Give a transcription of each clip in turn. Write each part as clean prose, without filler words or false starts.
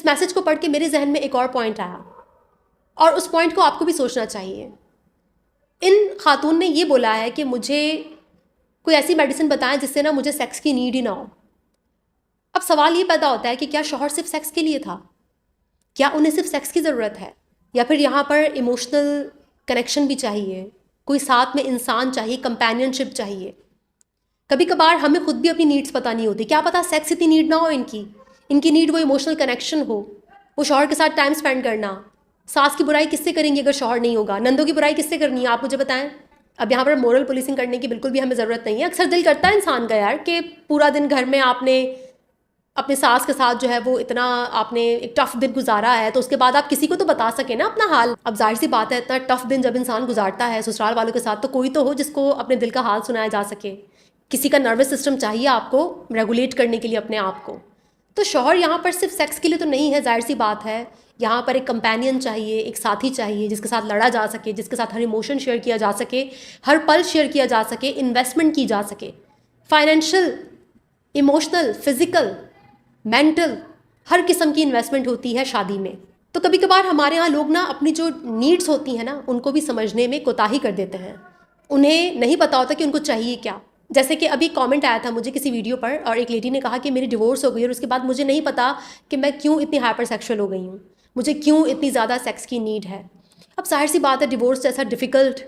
Message को पढ़ के मेरे जहन में एक और पॉइंट आया, और उस पॉइंट को आपको भी सोचना चाहिए। इन खातून ने ये बोला है कि मुझे कोई ऐसी मेडिसिन बताएं जिससे ना मुझे सेक्स की नीड ही ना हो। अब सवाल ये पैदा होता है कि क्या शौहर सिर्फ सेक्स के लिए था? क्या उन्हें सिर्फ सेक्स की ज़रूरत है, या फिर यहाँ पर इमोशनल कनेक्शन भी चाहिए, कोई साथ में इंसान चाहिए, कंपेनियनशिप चाहिए? कभी कभार हमें खुद भी अपनी नीड्स पता नहीं होती। क्या पता सेक्स इतनी नीड ना हो इनकी नीड वो इमोशनल कनेक्शन हो, वो शौहर के साथ टाइम स्पेंड करना। सास की बुराई किससे करेंगी अगर शौहर नहीं होगा? नंदों की बुराई किससे करनी है, आप मुझे बताएं। अब यहाँ पर मोरल पुलिसिंग करने की बिल्कुल भी हमें ज़रूरत नहीं है। अक्सर दिल करता है इंसान का यार कि पूरा दिन घर में आपने अपने सास के साथ जो है वो इतना आपने एक टफ दिन गुजारा है, तो उसके बाद आप किसी को तो बता सके ना अपना हाल। अब जाहिर सी बात है, इतना टफ दिन जब इंसान गुजारता है ससुराल वालों के साथ, तो कोई तो हो जिसको अपने दिल का हाल सुनाया जा सके। किसी का नर्वस सिस्टम चाहिए आपको रेगुलेट करने के लिए अपने आप को। तो शौहर यहाँ पर सिर्फ सेक्स के लिए तो नहीं है, जाहिर सी बात है। यहाँ पर एक कंपेनियन चाहिए, एक साथी चाहिए जिसके साथ लड़ा जा सके, जिसके साथ हर इमोशन शेयर किया जा सके, हर पल शेयर किया जा सके, इन्वेस्टमेंट की जा सके, फाइनेंशियल, इमोशनल, फिजिकल, मेंटल, हर किस्म की इन्वेस्टमेंट होती है शादी में। तो कभी कभार हमारे यहाँ लोग ना अपनी जो नीड्स होती हैं ना उनको भी समझने में कोताही कर देते हैं। उन्हें नहीं पता होता कि उनको चाहिए क्या। जैसे कि अभी कमेंट आया था मुझे किसी वीडियो पर, और एक लेडी ने कहा कि मेरी डिवोर्स हो गई और उसके बाद मुझे नहीं पता कि मैं क्यों इतनी हाइपर सेक्सुअल हो गई हूँ, मुझे क्यों इतनी ज़्यादा सेक्स की नीड है। अब जाहिर सी बात है, डिवोर्स जैसा डिफ़िकल्ट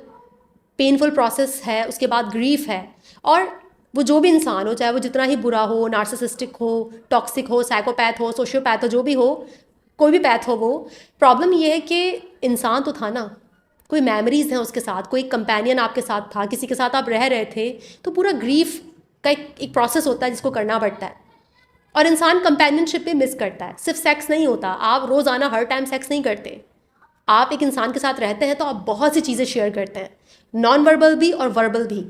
पेनफुल प्रोसेस है, उसके बाद ग्रीफ है, और वो जो भी इंसान हो, चाहे वो जितना ही बुरा हो, नार्सिसिस्टिक हो, टॉक्सिक हो, साइकोपैथ हो, सोशियोपैथ हो, जो भी हो, कोई भी पैथ हो, वो प्रॉब्लम ये है कि इंसान तो था ना, कोई मेमोरीज़ हैं उसके साथ, कोई कंपेनियन आपके साथ था, किसी के साथ आप रह रहे थे, तो पूरा ग्रीफ का एक प्रोसेस होता है जिसको करना पड़ता है। और इंसान कंपेनियनशिप पे मिस करता है। सिर्फ सेक्स नहीं होता, आप रोज़ाना हर टाइम सेक्स नहीं करते। आप एक इंसान के साथ रहते हैं तो आप बहुत सी चीज़ें शेयर करते हैं, नॉन वर्बल भी और वर्बल भी।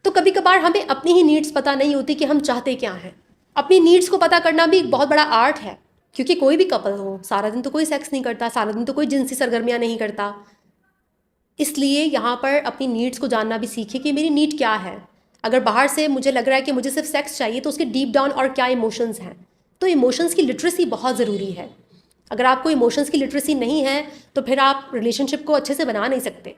तो कभी कभार हमें अपनी ही नीड्स पता नहीं होती कि हम चाहते क्या हैं। अपनी नीड्स को पता करना भी एक बहुत बड़ा आर्ट है, क्योंकि कोई भी कपल हो, सारा दिन तो कोई सेक्स नहीं करता, सारा दिन तो कोई जिनसी सरगर्मियाँ नहीं करता। इसलिए यहाँ पर अपनी नीड्स को जानना भी सीखे कि मेरी नीड क्या है। अगर बाहर से मुझे लग रहा है कि मुझे सिर्फ सेक्स चाहिए, तो उसके डीप डाउन और क्या इमोशंस हैं। तो इमोशंस की लिटरेसी बहुत ज़रूरी है। अगर आपको इमोशंस की लिटरेसी नहीं है तो फिर आप रिलेशनशिप को अच्छे से बना नहीं सकते।